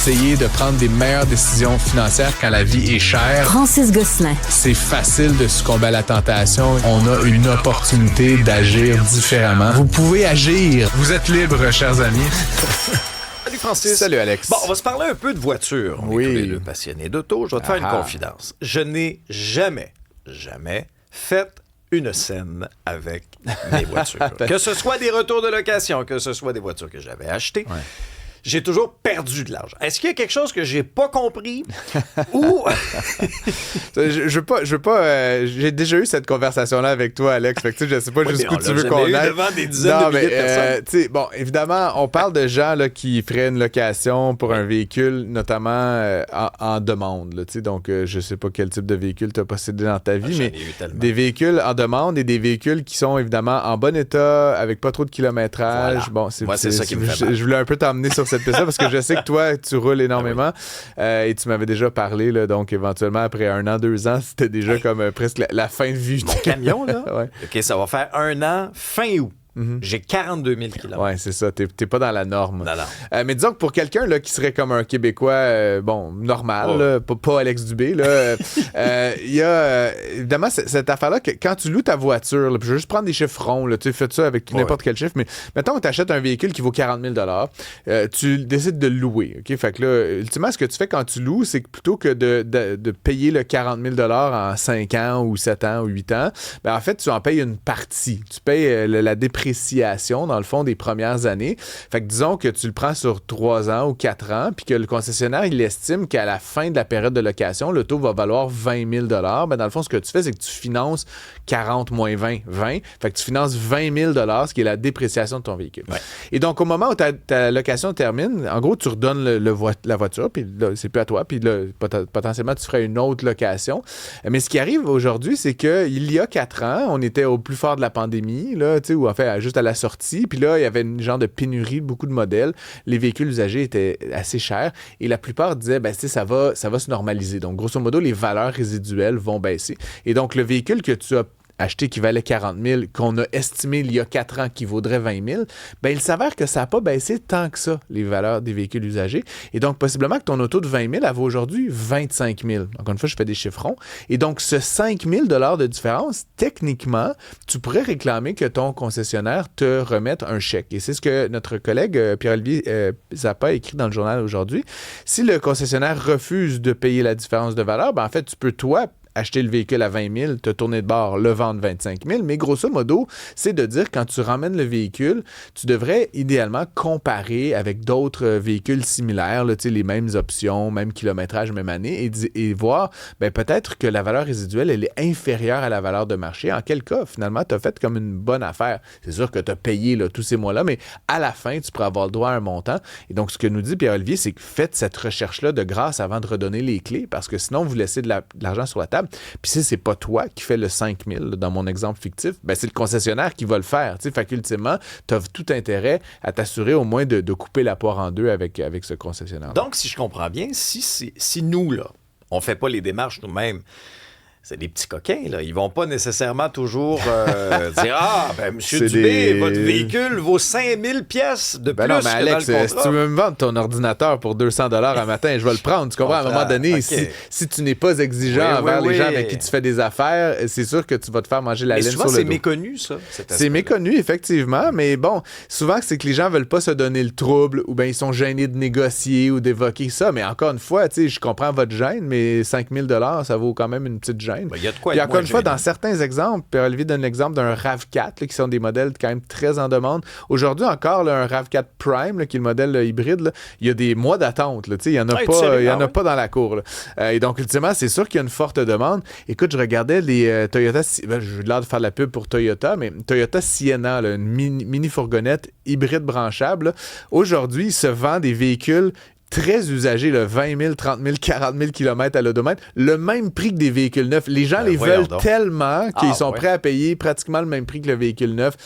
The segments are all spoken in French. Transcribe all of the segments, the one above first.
essayer de prendre des meilleures décisions financières quand la vie est chère. Francis Gosselin. C'est facile de succomber à la tentation. On a une opportunité d'agir différemment. Vous pouvez agir. Vous êtes libres, chers amis. Salut Francis. Salut Alex. Bon, on va se parler un peu de voiture. On est tous les deux passionnés d'auto. Je vais te faire une confidence. Je n'ai jamais fait une scène avec mes voitures. Que ce soit des retours de location, que ce soit des voitures que j'avais achetées. Ouais. J'ai toujours perdu de l'argent. Est-ce qu'il y a quelque chose que j'ai pas compris ou... je veux pas j'ai déjà eu cette conversation-là avec toi, Alex. Fait que, je sais pas jusqu'où tu veux qu'on aille. Devant des dizaines de milliers de personnes. Bon, évidemment, on parle de gens là, qui feraient une location pour un véhicule, notamment en demande. Là, donc, je sais pas quel type de véhicule tu as possédé dans ta vie, mais des véhicules en demande et des véhicules qui sont évidemment en bon état, avec pas trop de kilométrage. Voilà. Bon, Moi, c'est ça qui me fait mal. Je voulais un peu t'emmener sur cette piste-là parce que je sais que toi, tu roules énormément et tu m'avais déjà parlé, là, donc éventuellement, après 1 an, 2 ans, c'était déjà comme presque la fin de vie. Mon camion, là, ouais. OK, ça va faire 1 an, fin août. Mm-hmm. J'ai 42 000 km. Ouais, c'est ça. T'es pas dans la norme. Non. Mais disons que pour quelqu'un là, qui serait comme un Québécois, normal, là, pas Alex Dubé, là, il y a évidemment cette affaire-là que quand tu loues ta voiture, là, puis je vais juste prendre des chiffres ronds, là, tu fais ça avec n'importe quel chiffre, mais mettons que tu achètes un véhicule qui vaut 40 000 tu décides de le louer. OK? Fait que là, ultimement, ce que tu fais quand tu loues, c'est que plutôt que de payer le 40 000 en 5 ans ou 7 ans ou 8 ans, ben, en fait, tu en payes une partie. Tu payes la dépréciation, dans le fond, des premières années. Fait que disons que tu le prends sur 3 ans ou 4 ans, puis que le concessionnaire, il estime qu'à la fin de la période de location, l'auto va valoir 20 000 ben, dans le fond, ce que tu fais, c'est que tu finances 40 moins 20. Fait que tu finances 20 000 ce qui est la dépréciation de ton véhicule. Ouais. Et donc, au moment où ta location termine, en gros, tu redonnes la voiture, puis là, c'est plus à toi, puis là, potentiellement, tu ferais une autre location. Mais ce qui arrive aujourd'hui, c'est qu'il y a 4 ans, on était au plus fort de la pandémie, là, tu sais, où en fait, juste à la sortie. Puis là, il y avait une genre de pénurie, beaucoup de modèles. Les véhicules usagés étaient assez chers. Et la plupart disaient, ben, ça va se normaliser. Donc, grosso modo, les valeurs résiduelles vont baisser. Et donc, le véhicule que tu as acheté qui valait 40 000, qu'on a estimé il y a 4 ans qui vaudrait 20 000, ben il s'avère que ça n'a pas baissé tant que ça, les valeurs des véhicules usagés. Et donc, possiblement que ton auto de 20 000, elle vaut aujourd'hui 25 000. Encore une fois, je fais des chiffrons. Et donc, ce 5 000 de différence, techniquement, tu pourrais réclamer que ton concessionnaire te remette un chèque. Et c'est ce que notre collègue Pierre-Olivier Zappa a écrit dans le journal aujourd'hui. Si le concessionnaire refuse de payer la différence de valeur, ben en fait, tu peux, toi, acheter le véhicule à 20 000, te tourner de bord, le vendre 25 000. Mais grosso modo, c'est de dire quand tu ramènes le véhicule, tu devrais idéalement comparer avec d'autres véhicules similaires, là, les mêmes options, même kilométrage, même année, et voir ben, peut-être que la valeur résiduelle, elle est inférieure à la valeur de marché. En quel cas, finalement, tu as fait comme une bonne affaire. C'est sûr que tu as payé là, tous ces mois-là, mais à la fin, tu pourras avoir le droit à un montant. Et donc, ce que nous dit Pierre-Olivier, c'est que faites cette recherche-là de grâce avant de redonner les clés, parce que sinon, vous laissez de l'argent sur la table. Puis si c'est pas toi qui fais le 5 000 dans mon exemple fictif, ben c'est le concessionnaire qui va le faire. Fait qu'ultimement, tu as tout intérêt à t'assurer au moins de couper la poire en deux avec ce concessionnaire. Donc, si je comprends bien, si nous, là, on fait pas les démarches nous-mêmes, c'est des petits coquins, là. Ils vont pas nécessairement toujours dire « Ah, ben, M. Dubé, votre véhicule vaut 5 000 pièces de plus non, mais Alex, que dans le si tu veux me vendre ton ordinateur pour 200 $, un matin, je vais le prendre. Tu comprends? À un moment donné, okay. si tu n'es pas exigeant envers les gens avec qui tu fais des affaires, c'est sûr que tu vas te faire manger la laine sur le dos. Mais souvent, c'est méconnu, ça. C'est méconnu, effectivement, mais bon, souvent, c'est que les gens veulent pas se donner le trouble ou bien ils sont gênés de négocier ou d'évoquer ça. Mais encore une fois, tu sais, je comprends votre gêne, mais 5 000 $, ça vaut quand même une petite gêne. Ben, y a de quoi. Puis encore une fois, dans certains exemples, Pierre-Olivier donne l'exemple d'un RAV4 là, qui sont des modèles quand même très en demande. Aujourd'hui encore, là, un RAV4 Prime, là, qui est le modèle hybride, là, il y a des mois d'attente. Il n'y en a pas dans la cour. Là. Et donc, ultimement, c'est sûr qu'il y a une forte demande. Écoute, je regardais les Toyota, j'ai l'air de faire la pub pour Toyota, mais Toyota Sienna, là, une mini-fourgonnette hybride branchable. Là. Aujourd'hui, il se vend des véhicules très usagés, là, 20 000, 30 000, 40 000 km à l'odomètre, le même prix que des véhicules neufs. Les gens les veulent tellement qu'ils sont prêts à payer pratiquement le même prix que le véhicule neuf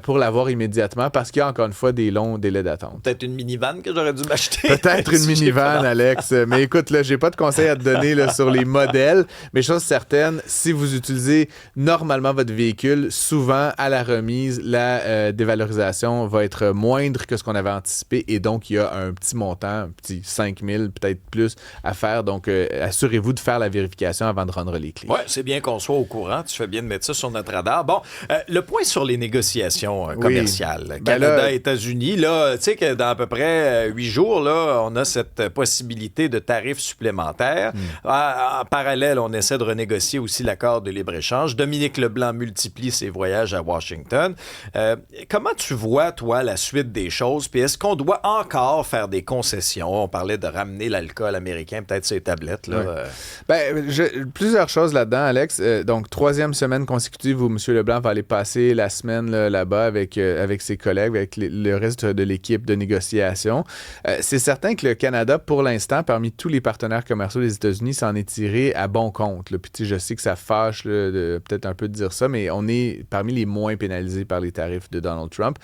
pour l'avoir immédiatement parce qu'il y a encore une fois des longs délais d'attente. Peut-être une minivan que j'aurais dû m'acheter. Peut-être une minivan, Alex. Mais écoute, là, j'ai pas de conseils à te donner là, sur les modèles, mais chose certaine, si vous utilisez normalement votre véhicule, souvent à la remise, la dévalorisation va être moindre que ce qu'on avait anticipé et donc il y a un petit montant, petit 5 000, peut-être plus à faire. Donc, assurez-vous de faire la vérification avant de rendre les clés. Oui, c'est bien qu'on soit au courant. Tu fais bien de mettre ça sur notre radar. Bon, le point sur les négociations commerciales. Canada, États-Unis, là, tu sais que dans à peu près 8 jours, là, on a cette possibilité de tarifs supplémentaires. En parallèle, on essaie de renégocier aussi l'accord de libre-échange. Dominique Leblanc multiplie ses voyages à Washington. Comment tu vois, toi, la suite des choses? Puis est-ce qu'on doit encore faire des concessions? On parlait de ramener l'alcool américain, peut-être sur les tablettes. Là. Plusieurs choses là-dedans, Alex. Donc, 3e semaine consécutive où M. Leblanc va aller passer la semaine là-bas avec ses collègues, avec le reste de l'équipe de négociation. C'est certain que le Canada, pour l'instant, parmi tous les partenaires commerciaux des États-Unis, s'en est tiré à bon compte. Là. Puis, je sais que ça fâche peut-être un peu de dire ça, mais on est parmi les moins pénalisés par les tarifs de Donald Trump.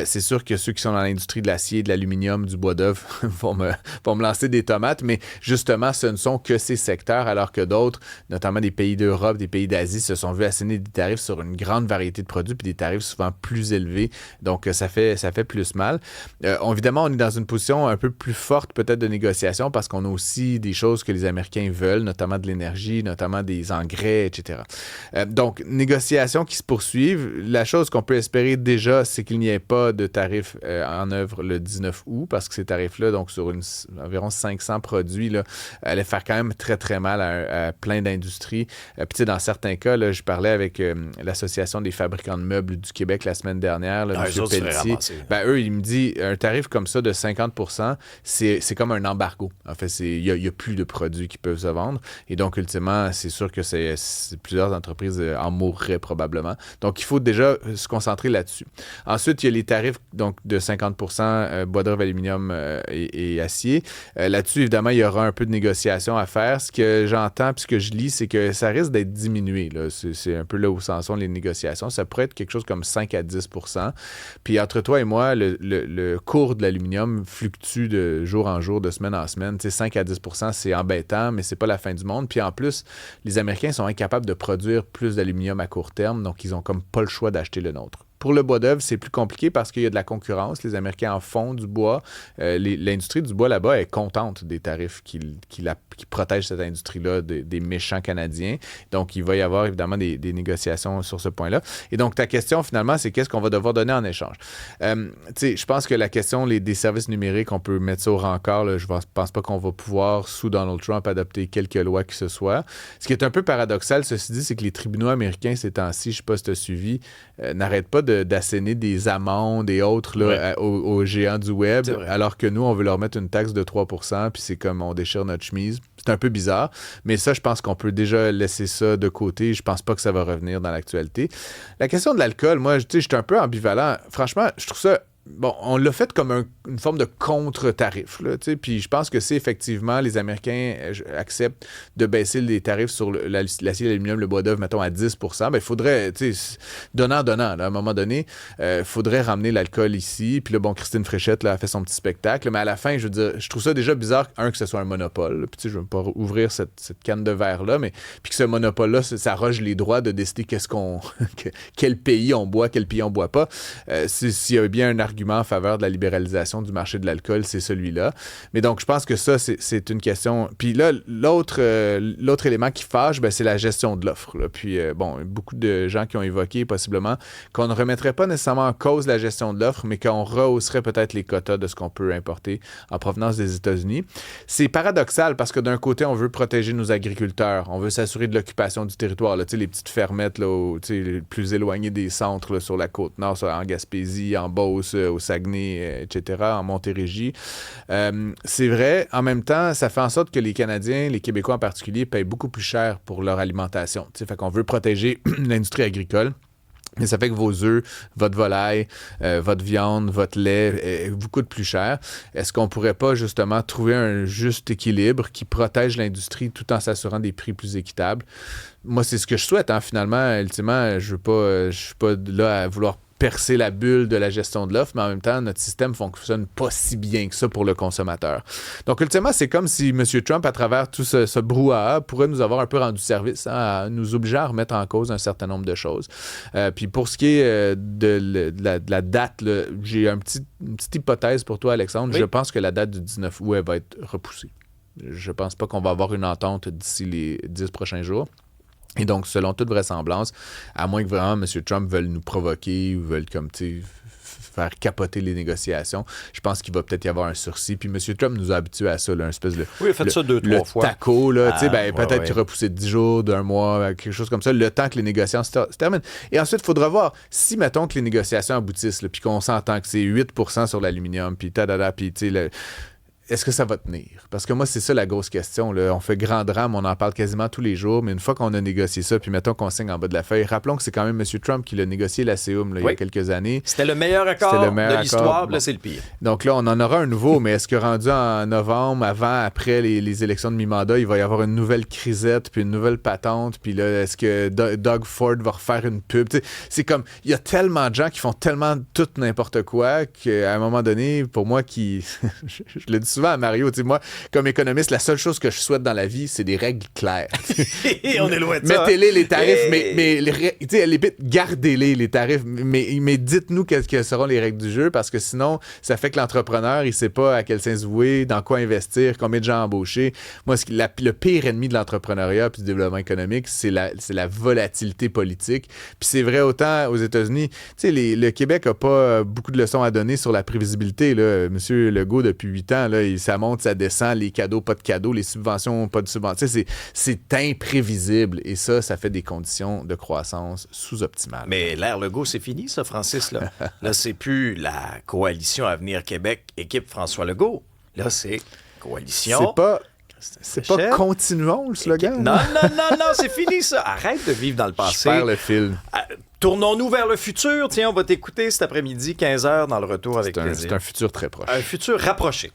C'est sûr que ceux qui sont dans l'industrie de l'acier, de l'aluminium, du bois d'œuvre vont me lancer des tomates, mais justement, ce ne sont que ces secteurs, alors que d'autres, notamment des pays d'Europe, des pays d'Asie, se sont vus asséner des tarifs sur une grande variété de produits, puis des tarifs souvent plus élevés. Donc, ça fait plus mal. Évidemment, on est dans une position un peu plus forte peut-être de négociation parce qu'on a aussi des choses que les Américains veulent, notamment de l'énergie, notamment des engrais, etc. Donc, négociations qui se poursuivent. La chose qu'on peut espérer déjà, c'est qu'il n'y ait pas de tarifs en œuvre le 19 août parce que ces tarifs-là, donc sur environ 500 produits, là, allaient faire quand même très, très mal à plein d'industries. Puis, tu sais, dans certains cas, là, je parlais avec l'Association des fabricants de meubles du Québec la semaine dernière, là, M. Pelletier. Eux, il me dit, un tarif comme ça de 50%, c'est comme un embargo. En fait, il y a plus de produits qui peuvent se vendre. Et donc, ultimement, c'est sûr que plusieurs entreprises en mourraient probablement. Donc, il faut déjà se concentrer là-dessus. Ensuite, il y a les tarifs donc, de 50% bois d'œuvre, aluminium et acier. Là-dessus, évidemment, il y aura un peu de négociation à faire. Ce que j'entends puis ce que je lis, c'est que ça risque d'être diminué. Là. C'est un peu là où s'en sont les négociations. Ça pourrait être quelque chose comme 5 à 10%. Puis entre toi et moi, le cours de l'aluminium fluctue de jour en jour, de semaine en semaine. Tu sais, 5 à 10%, c'est embêtant, mais c'est pas la fin du monde. Puis en plus, les Américains sont incapables de produire plus d'aluminium à court terme, donc ils ont comme pas le choix d'acheter le nôtre. Pour le bois d'œuvre, c'est plus compliqué parce qu'il y a de la concurrence. Les Américains en font du bois. L'industrie du bois là-bas est contente des tarifs qui protègent cette industrie-là des méchants Canadiens. Donc, il va y avoir évidemment des négociations sur ce point-là. Et donc, ta question, finalement, c'est qu'est-ce qu'on va devoir donner en échange? Je pense que la question des services numériques, on peut mettre ça au rencard. Là, je ne pense pas qu'on va pouvoir, sous Donald Trump, adopter quelque loi que ce soit. Ce qui est un peu paradoxal, ceci dit, c'est que les tribunaux américains, ces temps-ci, je ne sais pas si tu as suivi, n'arrêtent pas d'asséner des amendes et autres là, aux géants du web, alors que nous, on veut leur mettre une taxe de 3%, puis c'est comme on déchire notre chemise. C'est un peu bizarre, mais ça, je pense qu'on peut déjà laisser ça de côté. Je pense pas que ça va revenir dans l'actualité. La question de l'alcool, moi, je suis un peu ambivalent. Franchement, je trouve ça... Bon, on l'a fait comme une forme de contre-tarif, là, puis je pense que si effectivement les Américains acceptent de baisser les tarifs sur l'acier, l'aluminium, le bois d'œuvre, mettons, à 10%, il faudrait, donnant, là, à un moment donné, il faudrait ramener l'alcool ici. Puis là, bon, Christine Fréchette là, a fait son petit spectacle, mais à la fin, je veux dire, je trouve ça déjà bizarre, que ce soit un monopole. Puis je ne veux pas ouvrir cette canne de verre-là, mais puis que ce monopole-là, ça arroge les droits de décider quel pays on boit, quel pays on boit pas. S'il y a bien un argument en faveur de la libéralisation du marché de l'alcool, c'est celui-là. Mais donc, je pense que ça, c'est une question... Puis là, l'autre élément qui fâche, c'est la gestion de l'offre. Là. Puis, beaucoup de gens qui ont évoqué, possiblement, qu'on ne remettrait pas nécessairement en cause la gestion de l'offre, mais qu'on rehausserait peut-être les quotas de ce qu'on peut importer en provenance des États-Unis. C'est paradoxal parce que d'un côté, on veut protéger nos agriculteurs, on veut s'assurer de l'occupation du territoire. Là, les petites fermettes là, les plus éloignées des centres là, sur la Côte-Nord, en Gaspésie, en Beauce, au Saguenay, etc., en Montérégie. C'est vrai, en même temps, ça fait en sorte que les Canadiens, les Québécois en particulier, payent beaucoup plus cher pour leur alimentation. Fait qu'on veut protéger l'industrie agricole. Mais ça fait que vos œufs, votre volaille, votre viande, votre lait vous coûte plus cher. Est-ce qu'on pourrait pas justement trouver un juste équilibre qui protège l'industrie tout en s'assurant des prix plus équitables? Moi, c'est ce que je souhaite. Finalement, ultimement, je suis pas là à vouloir percer la bulle de la gestion de l'offre, mais en même temps, notre système fonctionne pas si bien que ça pour le consommateur. Donc, ultimement, c'est comme si M. Trump, à travers tout ce brouhaha, pourrait nous avoir un peu rendu service, à nous obliger à remettre en cause un certain nombre de choses. Puis pour ce qui est de la date, là, j'ai une petite hypothèse pour toi, Alexandre. Oui. Je pense que la date du 19 août, elle va être repoussée. Je pense pas qu'on va avoir une entente d'ici les 10 prochains jours. Et donc, selon toute vraisemblance, à moins que vraiment M. Trump veuille nous provoquer ou veuille comme, tu sais, faire capoter les négociations, je pense qu'il va peut-être y avoir un sursis. Puis M. Trump nous a habitués à ça, là, une espèce de... Oui, il a fait ça 2-3 fois. Le taco, là, tu sais, peut-être qu'il repoussé 10 jours, d'un mois, quelque chose comme ça, le temps que les négociations se terminent. Et ensuite, il faudra voir, si, mettons, que les négociations aboutissent, puis qu'on s'entend que c'est 8% sur l'aluminium, puis puis, tu sais, est-ce que ça va tenir? Parce que moi, c'est ça la grosse question. Là. On fait grand drame, on en parle quasiment tous les jours, mais une fois qu'on a négocié ça, puis mettons qu'on signe en bas de la feuille, rappelons que c'est quand même M. Trump qui l'a négocié, la CEUM, il y a quelques années. C'était le meilleur accord de l'histoire, là, c'est le pire. Donc là, on en aura un nouveau, mais est-ce que rendu en novembre, après les élections de mi-mandat, il va y avoir une nouvelle crisette, puis une nouvelle patente, puis là, est-ce que Doug Ford va refaire une pub? T'sais, c'est comme, il y a tellement de gens qui font tellement tout n'importe quoi qu'à un moment donné, pour moi, je le dis souvent à Mario, tu sais, moi, comme économiste, la seule chose que je souhaite dans la vie, c'est des règles claires. On est loin de ça. Mettez-les les tarifs, mais tu sais, à la limite, gardez-les les tarifs, mais dites-nous quelles seront les règles du jeu, parce que sinon, ça fait que l'entrepreneur, il sait pas à quel sens se vouer, dans quoi investir, combien de gens embaucher. Moi, le pire ennemi de l'entrepreneuriat puis du développement économique, c'est la volatilité politique. Puis c'est vrai autant aux États-Unis. Tu sais, le Québec a pas beaucoup de leçons à donner sur la prévisibilité, là. Monsieur Legault, depuis 8 ans, là, ça monte, ça descend, les cadeaux, pas de cadeaux, les subventions, pas de subventions. C'est imprévisible et ça fait des conditions de croissance sous-optimales. Mais l'ère Legault, c'est fini, ça, Francis. Là, c'est plus la coalition Avenir Québec, équipe François Legault. Là, c'est coalition... C'est pas continuons le slogan. Non, c'est fini ça. Arrête de vivre dans le passé. Je perds le fil. Tournons-nous vers le futur. Tiens, on va t'écouter cet après-midi, 15h, dans le retour avec plaisir. C'est un futur très proche. Un futur rapproché.